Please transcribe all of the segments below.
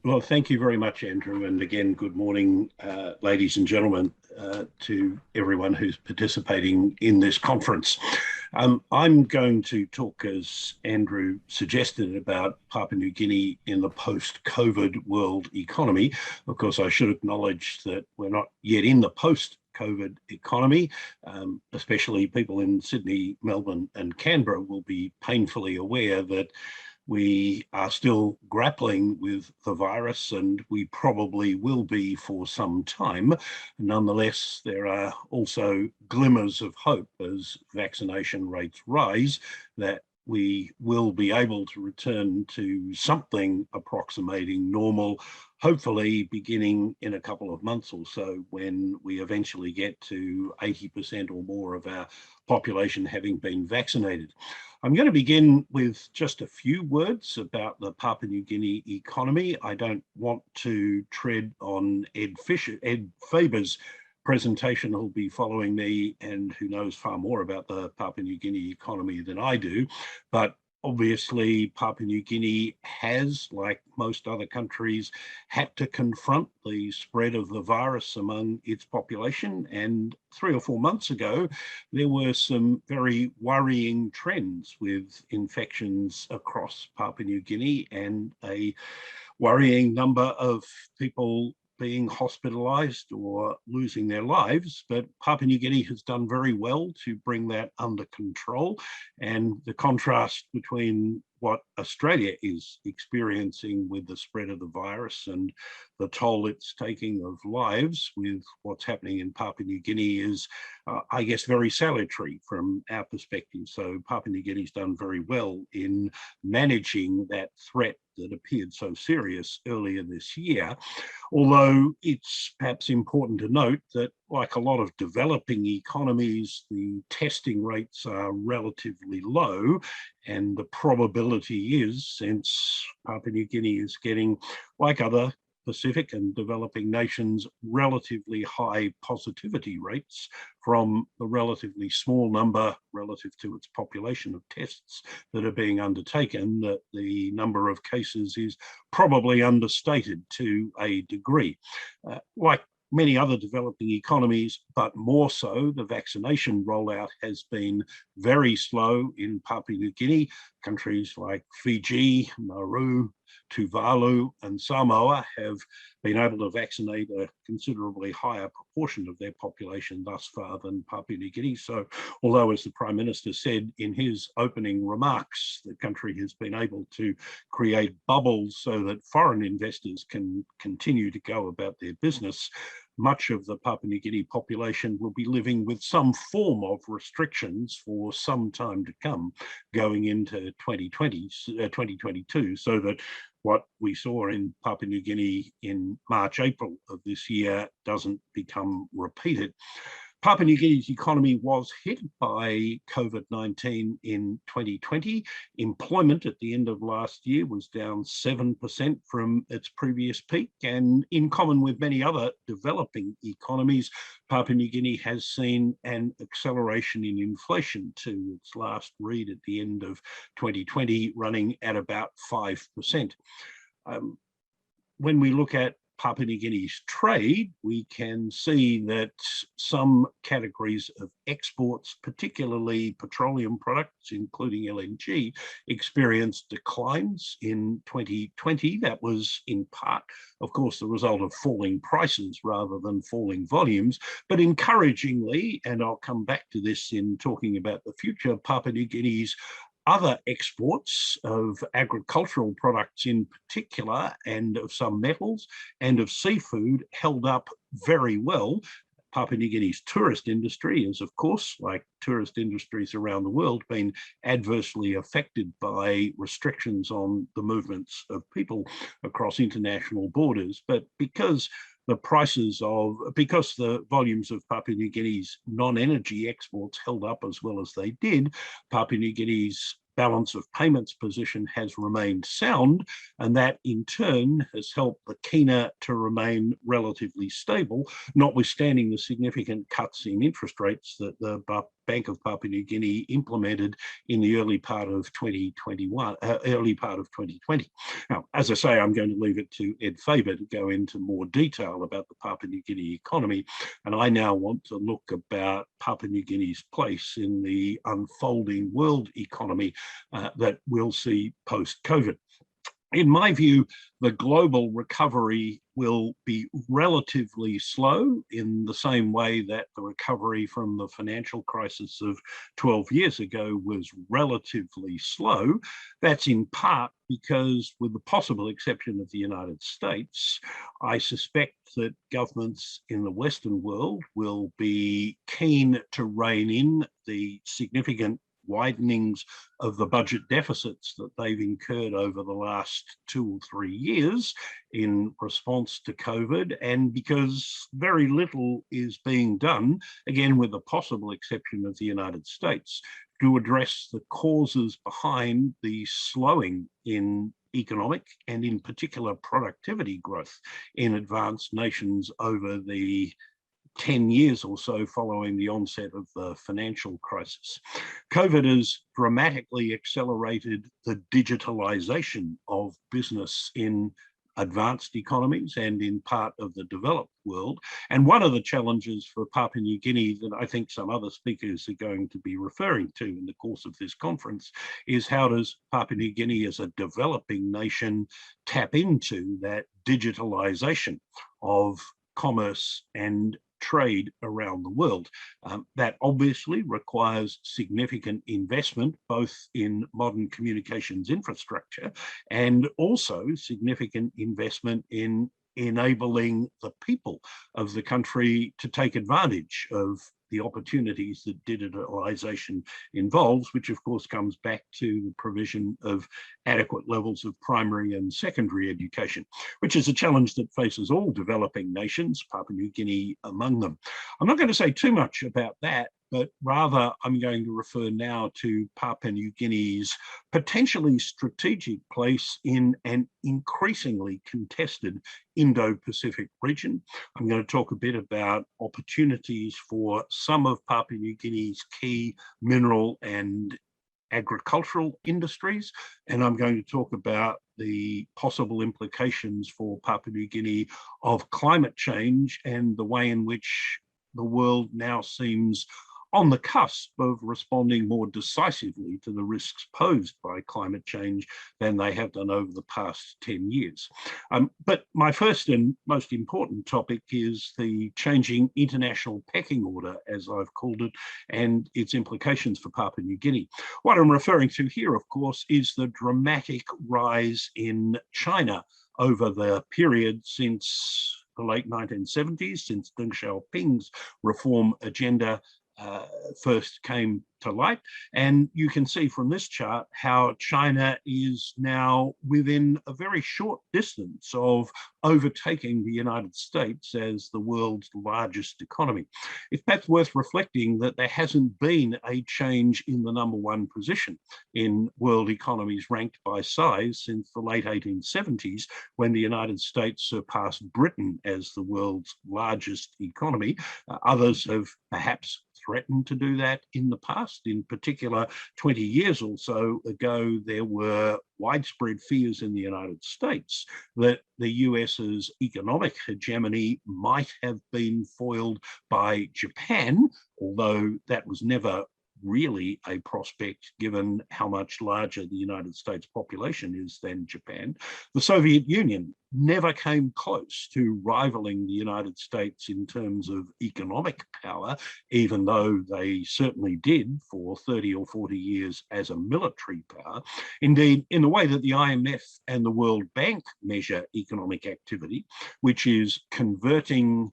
Well, thank you very much, Andrew. And again, good morning, ladies and gentlemen, to everyone who's participating in this conference. I'm going to talk, as Andrew suggested, about Papua New Guinea in the post-COVID world economy. Of course, I should acknowledge that we're not yet in the post-COVID economy. Especially people in Sydney, Melbourne, and Canberra will be painfully aware that we are still grappling with the virus, and we probably will be for some time. Nonetheless, there are also glimmers of hope as vaccination rates rise that we will be able to return to something approximating normal, hopefully beginning in a couple of months or so, when we eventually get to 80% or more of our population having been vaccinated. I'm going to begin with just a few words about the Papua New Guinea economy. I don't want to tread on Ed Faber's presentation, who'll be following me and who knows far more about the Papua New Guinea economy than I do. But obviously, Papua New Guinea has, like most other countries, had to confront the spread of the virus among its population. And 3 or 4 months ago, there were some very worrying trends with infections across Papua New Guinea and a worrying number of people being hospitalized or losing their lives. But Papua New Guinea has done very well to bring that under control. And the contrast between what Australia is experiencing with the spread of the virus and the toll it's taking of lives with what's happening in Papua New Guinea is, I guess, very salutary from our perspective. So Papua New Guinea's done very well in managing that threat that appeared so serious earlier this year. Although it's perhaps important to note that, like a lot of developing economies, the testing rates are relatively low, and the probability is, since Papua New Guinea is getting, like other Pacific and developing nations, relatively high positivity rates from the relatively small number relative to its population of tests that are being undertaken, that the number of cases is probably understated to a degree. Like many other developing economies, but more so, the vaccination rollout has been very slow in Papua New Guinea. Countries like Fiji, Nauru, Tuvalu, and Samoa have been able to vaccinate a considerably higher proportion of their population thus far than Papua New Guinea. So, although, as the Prime Minister said in his opening remarks, the country has been able to create bubbles so that foreign investors can continue to go about their business, much of the Papua New Guinea population will be living with some form of restrictions for some time to come, going into 2022, so that what we saw in Papua New Guinea in March, April of this year doesn't become repeated. Papua New Guinea's economy was hit by COVID-19 in 2020. Employment at the end of last year was down 7% from its previous peak. And in common with many other developing economies, Papua New Guinea has seen an acceleration in inflation to its last read at the end of 2020, running at about 5%. When we look at Papua New Guinea's trade, we can see that some categories of exports, particularly petroleum products, including LNG, experienced declines in 2020. That was in part, of course, the result of falling prices rather than falling volumes. But encouragingly, and I'll come back to this in talking about the future, Papua New Guinea's other exports of agricultural products in particular, and of some metals and of seafood, held up very well. Papua New Guinea's tourist industry is, of course, like tourist industries around the world, been adversely affected by restrictions on the movements of people across international borders. But because the volumes of Papua New Guinea's non-energy exports held up as well as they did, Papua New Guinea's balance of payments position has remained sound, and that in turn has helped the kina to remain relatively stable, notwithstanding the significant cuts in interest rates that the Bank of Papua New Guinea implemented in the early part of 2020. Now, as I say, I'm going to leave it to Ed Faber to go into more detail about the Papua New Guinea economy, and I now want to look about Papua New Guinea's place in the unfolding world economy that we'll see post-COVID. In my view, the global recovery will be relatively slow in the same way that the recovery from the financial crisis of 12 years ago was relatively slow. That's in part because, with the possible exception of the United States, I suspect that governments in the Western world will be keen to rein in the significant widenings of the budget deficits that they've incurred over the last 2 or 3 years in response to COVID, and because very little is being done, again with the possible exception of the United States, to address the causes behind the slowing in economic and in particular productivity growth in advanced nations over the 10 years or so following the onset of the financial crisis. COVID has dramatically accelerated the digitalization of business in advanced economies and in part of the developed world. And one of the challenges for Papua New Guinea that I think some other speakers are going to be referring to in the course of this conference is how does Papua New Guinea as a developing nation tap into that digitalization of commerce and trade around the world. That obviously requires significant investment, both in modern communications infrastructure and also significant investment in enabling the people of the country to take advantage of the opportunities that digitalization involves, which of course comes back to the provision of adequate levels of primary and secondary education, which is a challenge that faces all developing nations, Papua New Guinea among them. I'm not going to say too much about that, but rather I'm going to refer now to Papua New Guinea's potentially strategic place in an increasingly contested Indo-Pacific region. I'm going to talk a bit about opportunities for some of Papua New Guinea's key mineral and agricultural industries, and I'm going to talk about the possible implications for Papua New Guinea of climate change and the way in which the world now seems on the cusp of responding more decisively to the risks posed by climate change than they have done over the past 10 years. But my first and most important topic is the changing international pecking order, as I've called it, and its implications for Papua New Guinea. What I'm referring to here, of course, is the dramatic rise in China over the period since the late 1970s, since Deng Xiaoping's reform agenda first came to light. And you can see from this chart how China is now within a very short distance of overtaking the United States as the world's largest economy. It's perhaps worth reflecting that there hasn't been a change in the #1 position in world economies ranked by size since the late 1870s, when the United States surpassed Britain as the world's largest economy. Others have perhaps threatened to do that in the past. In particular, 20 years or so ago, there were widespread fears in the United States that the US's economic hegemony might have been foiled by Japan, although that was never really a prospect given how much larger the United States population is than Japan. The Soviet Union never came close to rivaling the United States in terms of economic power, even though they certainly did for 30 or 40 years as a military power. Indeed, in the way that the IMF and the World Bank measure economic activity, which is converting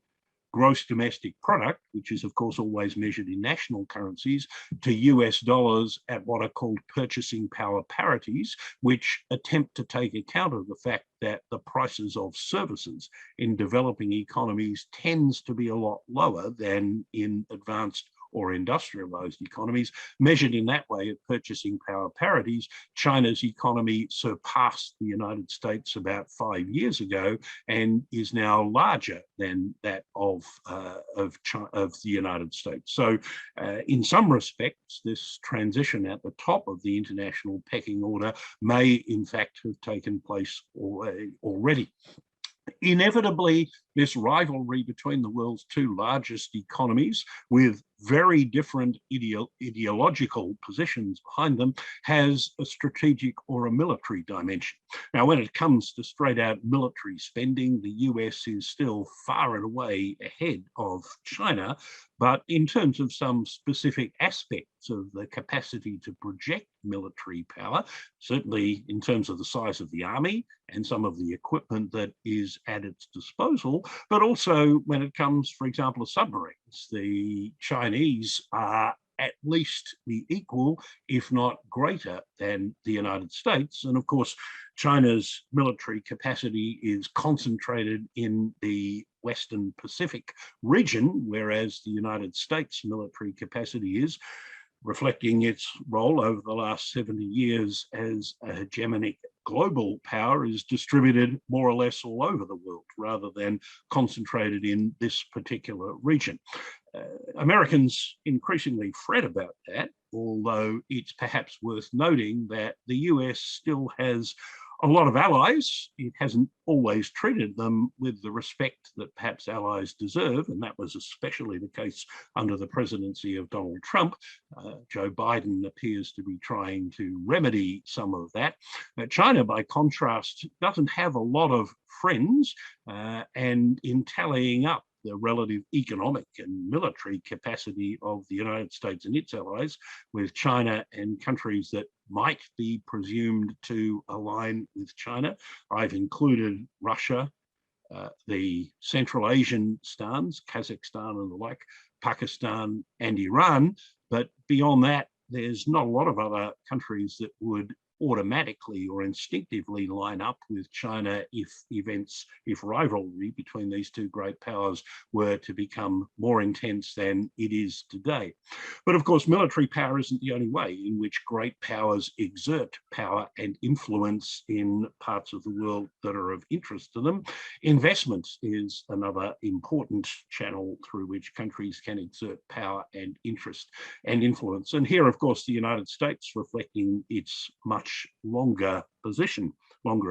gross domestic product, which is of course always measured in national currencies, to US dollars at what are called purchasing power parities, which attempt to take account of the fact that the prices of services in developing economies tends to be a lot lower than in advanced or industrialized economies. Measured in that way at purchasing power parities, China's economy surpassed the United States about 5 years ago and is now larger than that of the United States. So in some respects, this transition at the top of the international pecking order may in fact have taken place already. Inevitably, this rivalry between the world's two largest economies, with very different ideological positions behind them, has a strategic or a military dimension. Now, when it comes to straight out military spending, the US is still far and away ahead of China, but in terms of some specific aspects of the capacity to project military power, certainly in terms of the size of the army and some of the equipment that is at its disposal, but also when it comes, for example, to submarines, the Chinese are at least the equal, if not greater than the United States. And of course, China's military capacity is concentrated in the Western Pacific region, whereas the United States military capacity is, reflecting its role over the last 70 years as a hegemonic global power, is distributed more or less all over the world rather than concentrated in this particular region. Americans increasingly fret about that, although it's perhaps worth noting that the US still has a lot of allies. It hasn't always treated them with the respect that perhaps allies deserve, and that was especially the case under the presidency of Donald Trump. Joe Biden appears to be trying to remedy some of that. China, by contrast, doesn't have a lot of friends, and in tallying up the relative economic and military capacity of the United States and its allies with China and countries that might be presumed to align with China, I've included Russia, the Central Asian stans, Kazakhstan and the like, Pakistan and Iran. But beyond that, there's not a lot of other countries that would automatically or instinctively line up with China if rivalry between these two great powers were to become more intense than it is today. But of course, military power isn't the only way in which great powers exert power and influence in parts of the world that are of interest to them. Investment is another important channel through which countries can exert power and interest and influence. And here, of course, the United States, reflecting its much longer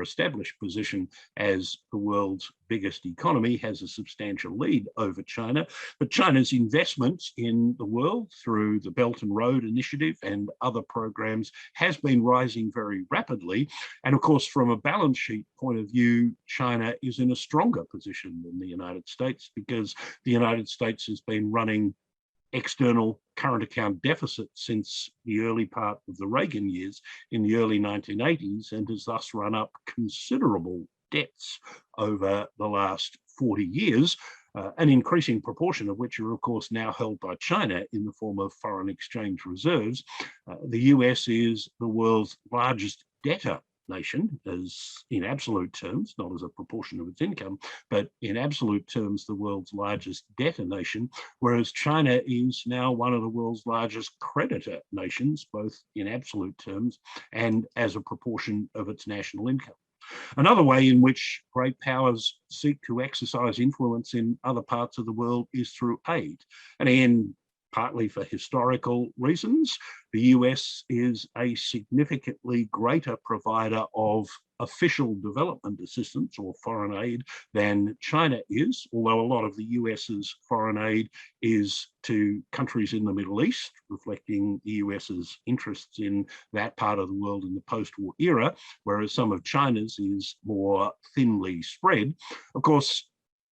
established position as the world's biggest economy, has a substantial lead over China. But China's investments in the world through the Belt and Road Initiative and other programs has been rising very rapidly. And of course, from a balance sheet point of view, China is in a stronger position than the United States, because the United States has been running external current account deficit since the early part of the Reagan years in the early 1980s, and has thus run up considerable debts over the last 40 years, an increasing proportion of which are, of course, now held by China in the form of foreign exchange reserves. The US is the world's largest debtor nation, as in absolute terms, not as a proportion of its income, but in absolute terms, the world's largest debtor nation, whereas China is now one of the world's largest creditor nations, both in absolute terms and as a proportion of its national income. Another way in which great powers seek to exercise influence in other parts of the world is through aid. And again, partly for historical reasons, the US is a significantly greater provider of official development assistance or foreign aid than China is, although a lot of the US's foreign aid is to countries in the Middle East, reflecting the US's interests in that part of the world in the post-war era, whereas some of China's is more thinly spread. Of course,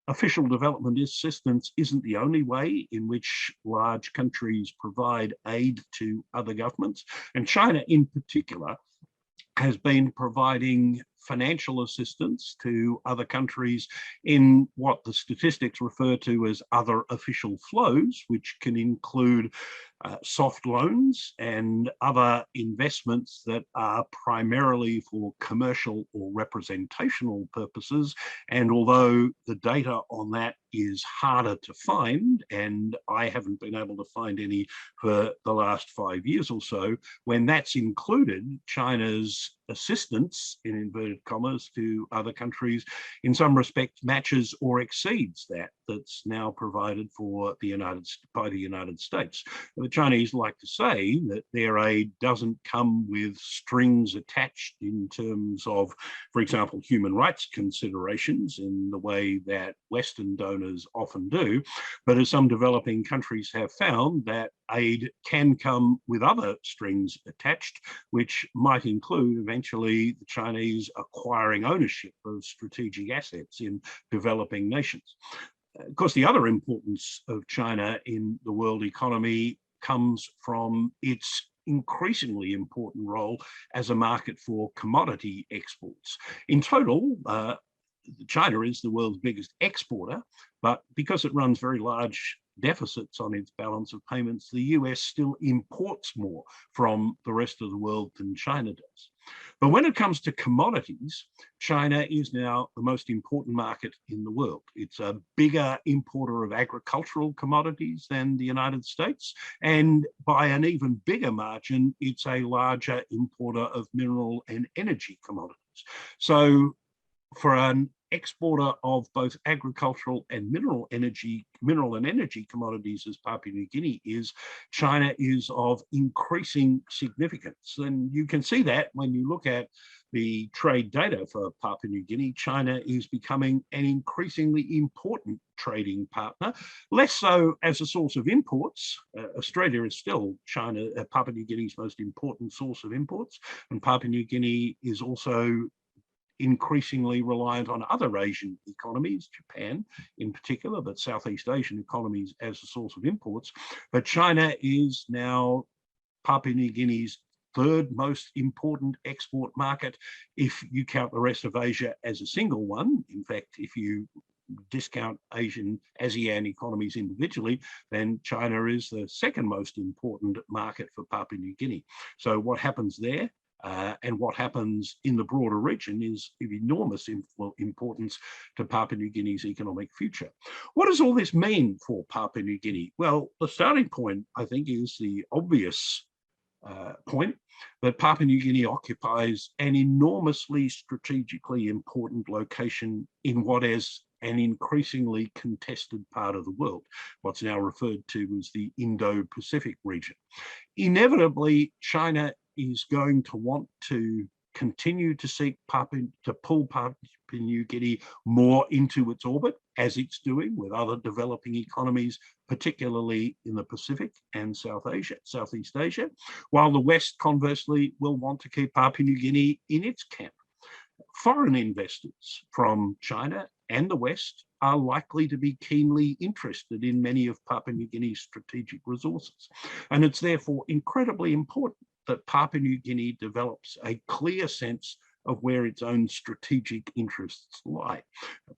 official development assistance isn't the only way in which large countries provide aid to other governments. And China in particular has been providing financial assistance to other countries in what the statistics refer to as other official flows, which can include soft loans and other investments that are primarily for commercial or representational purposes. And although the data on that is harder to find, and I haven't been able to find any for the last 5 years or so, when that's included, China's assistance, in inverted commas, to other countries in some respects matches or exceeds that's now provided for by the United States. The Chinese like to say that their aid doesn't come with strings attached in terms of, for example, human rights considerations in the way that Western donors often do, but as some developing countries have found, that aid can come with other strings attached, which might include eventually the Chinese acquiring ownership of strategic assets in developing nations. Of course, the other importance of China in the world economy comes from its increasingly important role as a market for commodity exports. In total, China is the world's biggest exporter, but because it runs very large deficits on its balance of payments, the US still imports more from the rest of the world than China does. But when it comes to commodities, China is now the most important market in the world. It's a bigger importer of agricultural commodities than the United States, and by an even bigger margin, it's a larger importer of mineral and energy commodities. So for an exporter of both agricultural and mineral and energy commodities as Papua New Guinea is, China is of increasing significance. And you can see that when you look at the trade data for Papua New Guinea. China is becoming an increasingly important trading partner, less so as a source of imports. Australia is still Papua New Guinea's most important source of imports, and Papua New Guinea is also increasingly reliant on other Asian economies, Japan in particular, but Southeast Asian economies as a source of imports. But China is now Papua New Guinea's third most important export market if you count the rest of Asia as a single one. In fact, if you discount ASEAN economies individually, then China is the second most important market for Papua New Guinea. So what happens there and what happens in the broader region is of enormous importance to Papua New Guinea's economic future. What does all this mean for Papua New Guinea? Well, the starting point, I think, is the obvious point that Papua New Guinea occupies an enormously strategically important location in what is an increasingly contested part of the world, what's now referred to as the Indo-Pacific region. Inevitably, China is going to want to continue to seek to pull Papua New Guinea more into its orbit, as it's doing with other developing economies, particularly in the Pacific and Southeast Asia, while the West, conversely, will want to keep Papua New Guinea in its camp. Foreign investors from China and the West are likely to be keenly interested in many of Papua New Guinea's strategic resources. And it's therefore incredibly important that Papua New Guinea develops a clear sense of where its own strategic interests lie.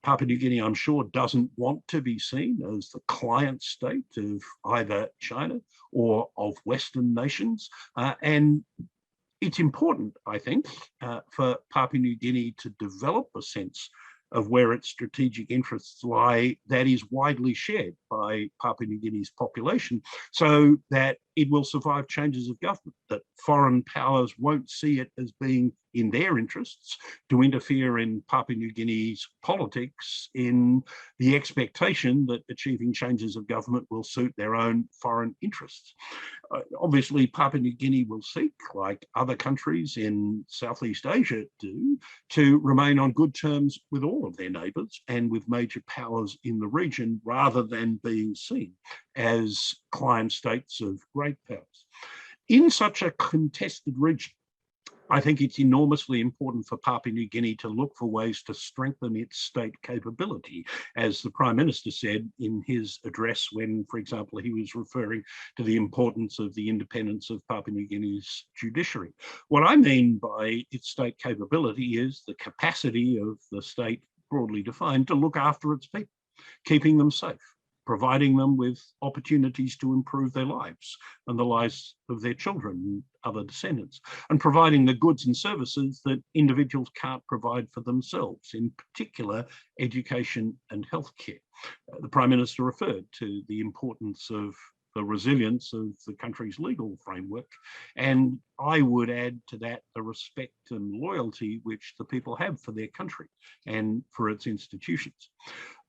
Papua New Guinea, I'm sure, doesn't want to be seen as the client state of either China or of Western nations. And it's important, I think, for Papua New Guinea to develop a sense of where its strategic interests lie that is widely shared by Papua New Guinea's population, so that it will survive changes of government, that foreign powers won't see it as being in their interests to interfere in Papua New Guinea's politics in the expectation that achieving changes of government will suit their own foreign interests. Obviously, Papua New Guinea will seek, like other countries in Southeast Asia do, to remain on good terms with all of their neighbours and with major powers in the region, rather than being seen as client states of great powers. In such a contested region, I think it's enormously important for Papua New Guinea to look for ways to strengthen its state capability, as the Prime Minister said in his address when, for example, he was referring to the importance of the independence of Papua New Guinea's judiciary. What I mean by its state capability is the capacity of the state, broadly defined, to look after its people, keeping them safe, providing them with opportunities to improve their lives and the lives of their children and other descendants, and providing the goods and services that individuals can't provide for themselves, in particular education and healthcare. The Prime Minister referred to the importance of the resilience of the country's legal framework, and I would add to that the respect and loyalty which the people have for their country and for its institutions.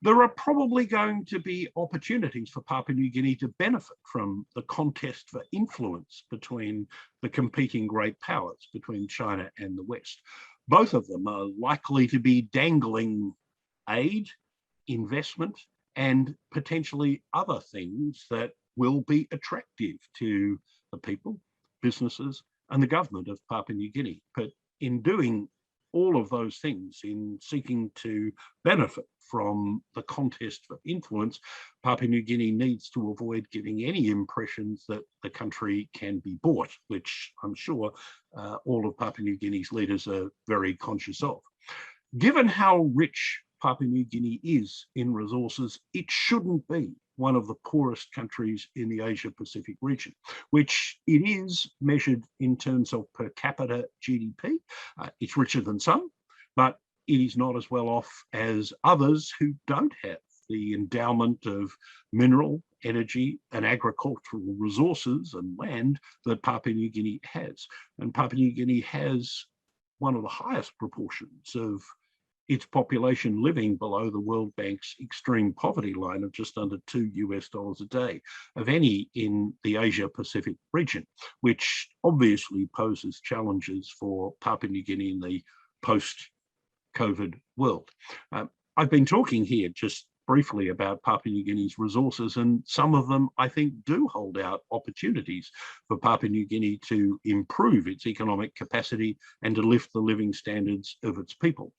There are probably going to be opportunities for Papua New Guinea to benefit from the contest for influence between the competing great powers, between China and the West. Both of them are likely to be dangling aid, investment, and potentially other things that will be attractive to the people, businesses, and the government of Papua New Guinea. But in doing all of those things, in seeking to benefit from the contest for influence, Papua New Guinea needs to avoid giving any impressions that the country can be bought, which I'm sure all of Papua New Guinea's leaders are very conscious of. Given how rich Papua New Guinea is in resources, it shouldn't be one of the poorest countries in the Asia-Pacific region, which it is measured in terms of per capita GDP. It's richer than some, but it is not as well off as others who don't have the endowment of mineral, energy, and agricultural resources and land that Papua New Guinea has. And Papua New Guinea has one of the highest proportions of its population living below the World Bank's extreme poverty line of just under $2 a day of any in the Asia-Pacific region, which obviously poses challenges for Papua New Guinea in the post-COVID world. I've been talking here just briefly about Papua New Guinea's resources, and some of them, I think, do hold out opportunities for Papua New Guinea to improve its economic capacity and to lift the living standards of its people.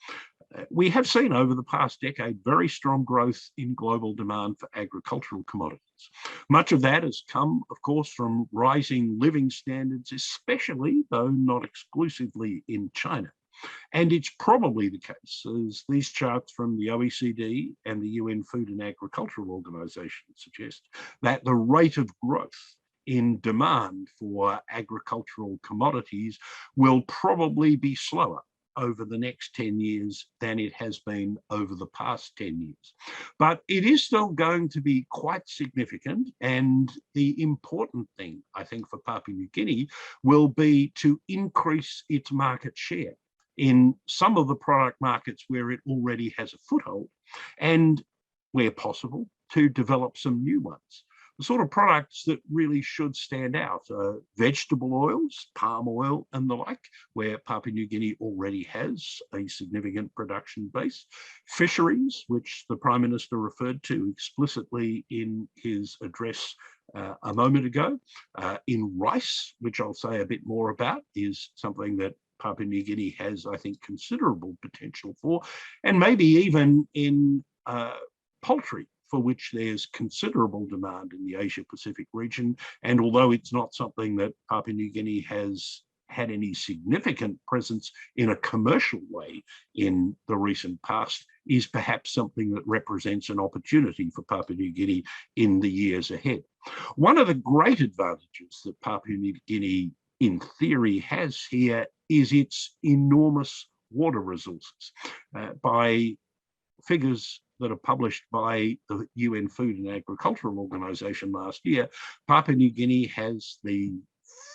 We have seen over the past decade very strong growth in global demand for agricultural commodities. Much of that has come, of course, from rising living standards, especially, though not exclusively, in China. And it's probably the case, as these charts from the OECD and the UN Food and Agricultural Organization suggest, that the rate of growth in demand for agricultural commodities will probably be slower over the next 10 years than it has been over the past 10 years. But it is still going to be quite significant, and the important thing, I think, for Papua New Guinea will be to increase its market share in some of the product markets where it already has a foothold, and where possible, to develop some new ones. The sort of products that really should stand out are vegetable oils, palm oil and the like, where Papua New Guinea already has a significant production base, fisheries, which the Prime Minister referred to explicitly in his address a moment ago, in rice, which I'll say a bit more about, is something that Papua New Guinea has, I think, considerable potential for, and maybe even in poultry, for which there's considerable demand in the Asia-Pacific region. And although it's not something that Papua New Guinea has had any significant presence in a commercial way in the recent past, is perhaps something that represents an opportunity for Papua New Guinea in the years ahead. One of the great advantages that Papua New Guinea in theory has here is its enormous water resources. By figures that are published by the UN Food and Agricultural Organization last year, Papua New Guinea has the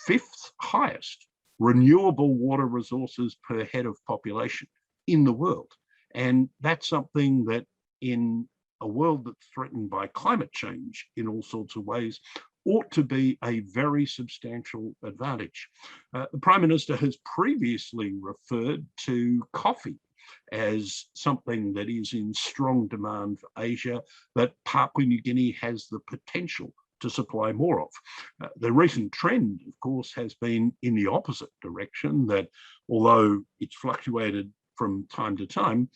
5th highest renewable water resources per head of population in the world. And that's something that in a world that's threatened by climate change in all sorts of ways ought to be a very substantial advantage. The Prime Minister has previously referred to coffee as something that is in strong demand for Asia, that Papua New Guinea has the potential to supply more of. The recent trend, of course, has been in the opposite direction, that although it's fluctuated from time to time,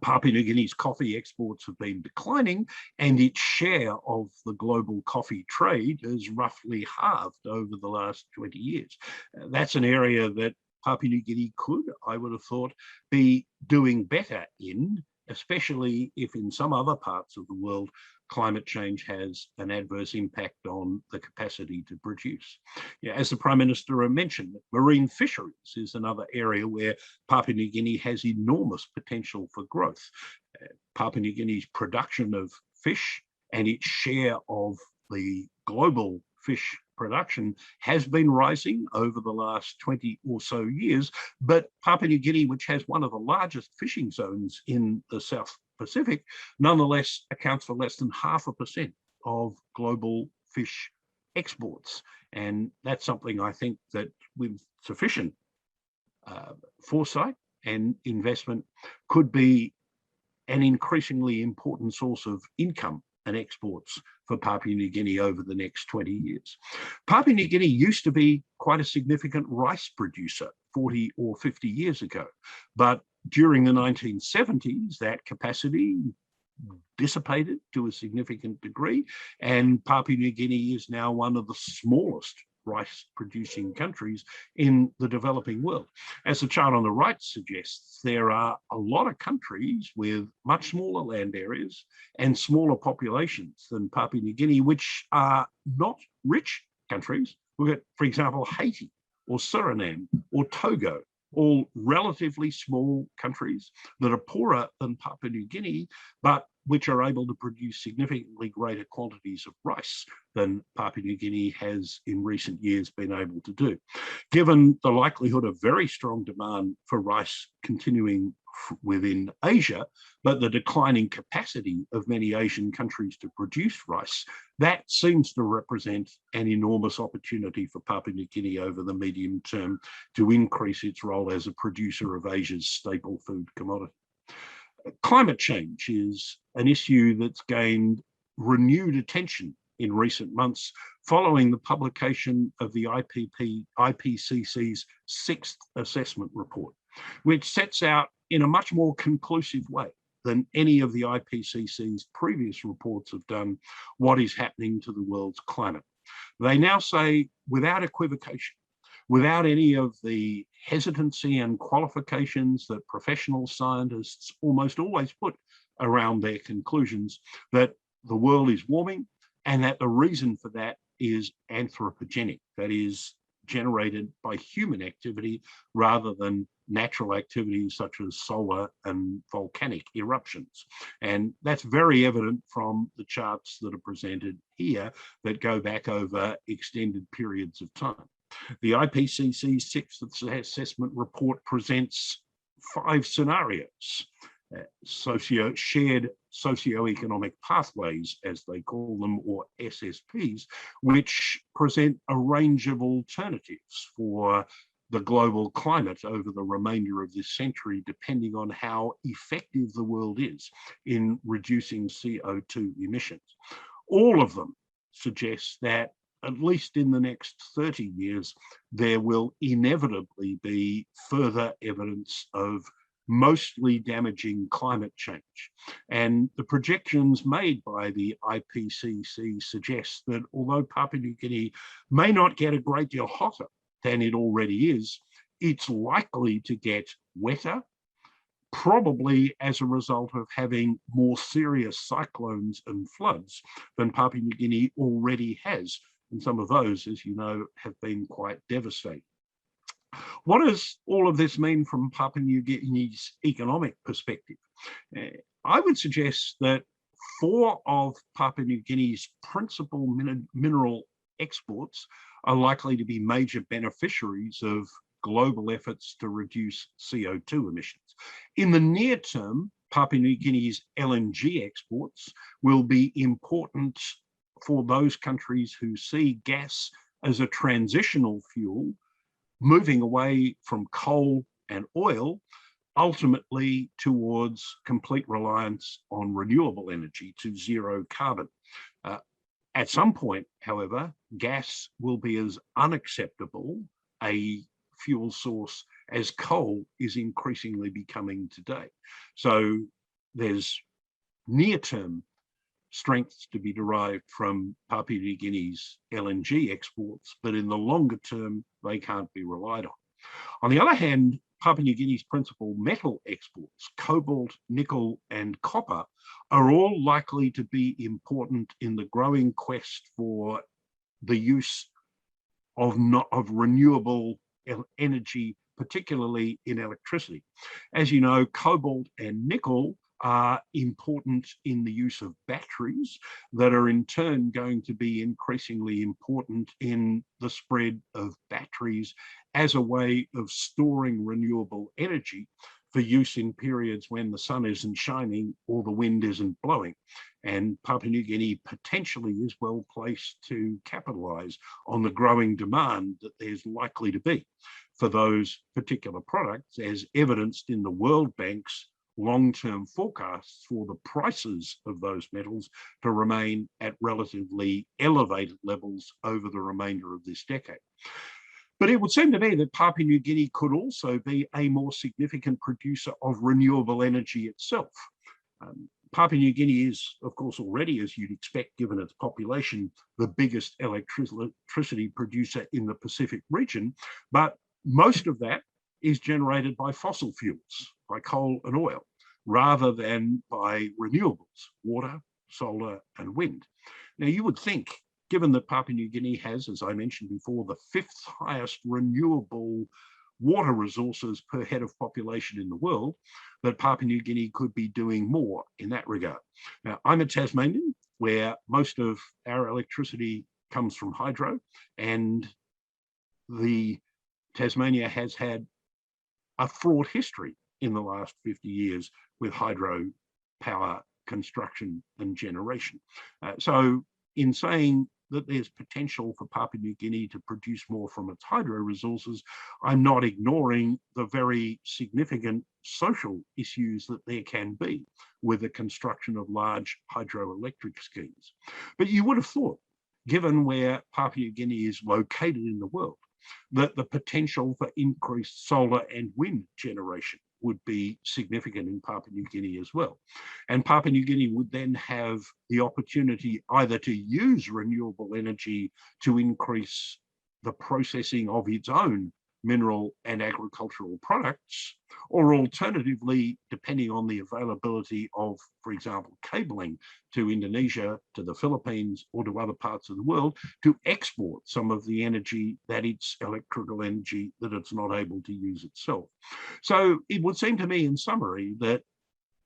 Papua New Guinea's coffee exports have been declining, and its share of the global coffee trade has roughly halved over the last 20 years. That's an area that Papua New Guinea could, I would have thought, be doing better in, especially if in some other parts of the world climate change has an adverse impact on the capacity to produce. Yeah, as the Prime Minister mentioned, marine fisheries is another area where Papua New Guinea has enormous potential for growth. Papua New Guinea's production of fish and its share of the global fish production has been rising over the last 20 or so years, but Papua New Guinea, which has one of the largest fishing zones in the South Pacific, nonetheless accounts for less than 0.5% of global fish exports. And that's something I think that with sufficient foresight and investment could be an increasingly important source of income and exports for Papua New Guinea over the next 20 years. Papua New Guinea used to be quite a significant rice producer 40 or 50 years ago, but during the 1970s, that capacity dissipated to a significant degree, and Papua New Guinea is now one of the smallest rice-producing countries in the developing world. As the chart on the right suggests, there are a lot of countries with much smaller land areas and smaller populations than Papua New Guinea, which are not rich countries. We've got, for example, Haiti or Suriname or Togo, all relatively small countries that are poorer than Papua New Guinea, but which are able to produce significantly greater quantities of rice than Papua New Guinea has in recent years been able to do. Given the likelihood of very strong demand for rice continuing within Asia, but the declining capacity of many Asian countries to produce rice, that seems to represent an enormous opportunity for Papua New Guinea over the medium term to increase its role as a producer of Asia's staple food commodity. Climate change is an issue that's gained renewed attention in recent months following the publication of the IPCC's sixth assessment report, which sets out in a much more conclusive way than any of the IPCC's previous reports have done what is happening to the world's climate. They now say, without equivocation, without any of the hesitancy and qualifications that professional scientists almost always put around their conclusions, that the world is warming and that the reason for that is anthropogenic, that is generated by human activity rather than natural activities such as solar and volcanic eruptions. And that's very evident from the charts that are presented here that go back over extended periods of time. The IPCC's sixth assessment report presents 5 scenarios, shared socioeconomic pathways, as they call them, or SSPs, which present a range of alternatives for the global climate over the remainder of this century, depending on how effective the world is in reducing CO2 emissions. All of them suggest that at least in the next 30 years, there will inevitably be further evidence of mostly damaging climate change. And the projections made by the IPCC suggest that although Papua New Guinea may not get a great deal hotter than it already is, it's likely to get wetter, probably as a result of having more serious cyclones and floods than Papua New Guinea already has. And some of those, as you know, have been quite devastating. What does all of this mean from Papua New Guinea's economic perspective? I would suggest that 4 of Papua New Guinea's principal mineral exports are likely to be major beneficiaries of global efforts to reduce CO2 emissions. In the near term, Papua New Guinea's LNG exports will be important for those countries who see gas as a transitional fuel, moving away from coal and oil, ultimately towards complete reliance on renewable energy to zero carbon. At some point, however, gas will be as unacceptable a fuel source as coal is increasingly becoming today. So there's near-term strengths to be derived from Papua New Guinea's LNG exports, but in the longer term, they can't be relied on. On the other hand, Papua New Guinea's principal metal exports, cobalt, nickel, and copper, are all likely to be important in the growing quest for the use of renewable energy, particularly in electricity. As you know, cobalt and nickel are important in the use of batteries that are in turn going to be increasingly important in the spread of batteries as a way of storing renewable energy for use in periods when the sun isn't shining or the wind isn't blowing. And Papua New Guinea potentially is well placed to capitalize on the growing demand that there's likely to be for those particular products, as evidenced in the World Bank's long-term forecasts for the prices of those metals to remain at relatively elevated levels over the remainder of this decade. But it would seem to me that Papua New Guinea could also be a more significant producer of renewable energy itself. Papua New Guinea is, of course, already, as you'd expect, given its population, the biggest electricity producer in the Pacific region, but most of that is generated by fossil fuels, by coal and oil, rather than by renewables, water, solar, and wind. Now, you would think, given that Papua New Guinea has, as I mentioned before, the 5th highest renewable water resources per head of population in the world, that Papua New Guinea could be doing more in that regard. Now, I'm a Tasmanian, where most of our electricity comes from hydro, and Tasmania has had a fraught history in the last 50 years with hydro power construction and generation. So in saying that there's potential for Papua New Guinea to produce more from its hydro resources, I'm not ignoring the very significant social issues that there can be with the construction of large hydroelectric schemes. But you would have thought, given where Papua New Guinea is located in the world, that the potential for increased solar and wind generation would be significant in Papua New Guinea as well. And Papua New Guinea would then have the opportunity either to use renewable energy to increase the processing of its own mineral and agricultural products, or alternatively, depending on the availability of, for example, cabling to Indonesia, to the Philippines, or to other parts of the world, to export some of the energy that it's electrical energy that it's not able to use itself. So it would seem to me, in summary, that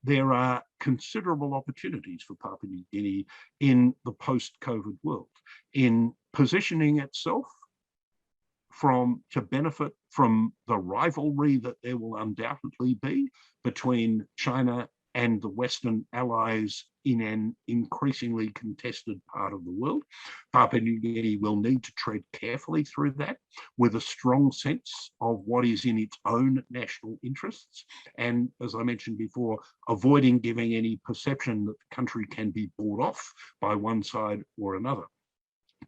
there are considerable opportunities for Papua New Guinea in the post-COVID world in positioning itself to benefit from the rivalry that there will undoubtedly be between China and the Western allies in an increasingly contested part of the world. Papua New Guinea will need to tread carefully through that with a strong sense of what is in its own national interests. And as I mentioned before, avoiding giving any perception that the country can be bought off by one side or another.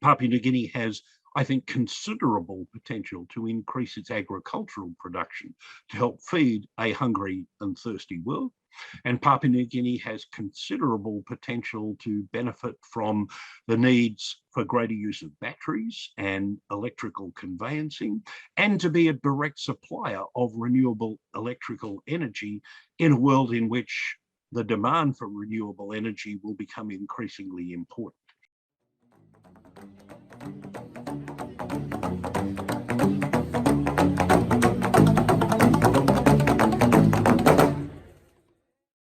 Papua New Guinea has, I think, considerable potential to increase its agricultural production to help feed a hungry and thirsty world. And Papua New Guinea has considerable potential to benefit from the needs for greater use of batteries and electrical conveyancing, and to be a direct supplier of renewable electrical energy in a world in which the demand for renewable energy will become increasingly important.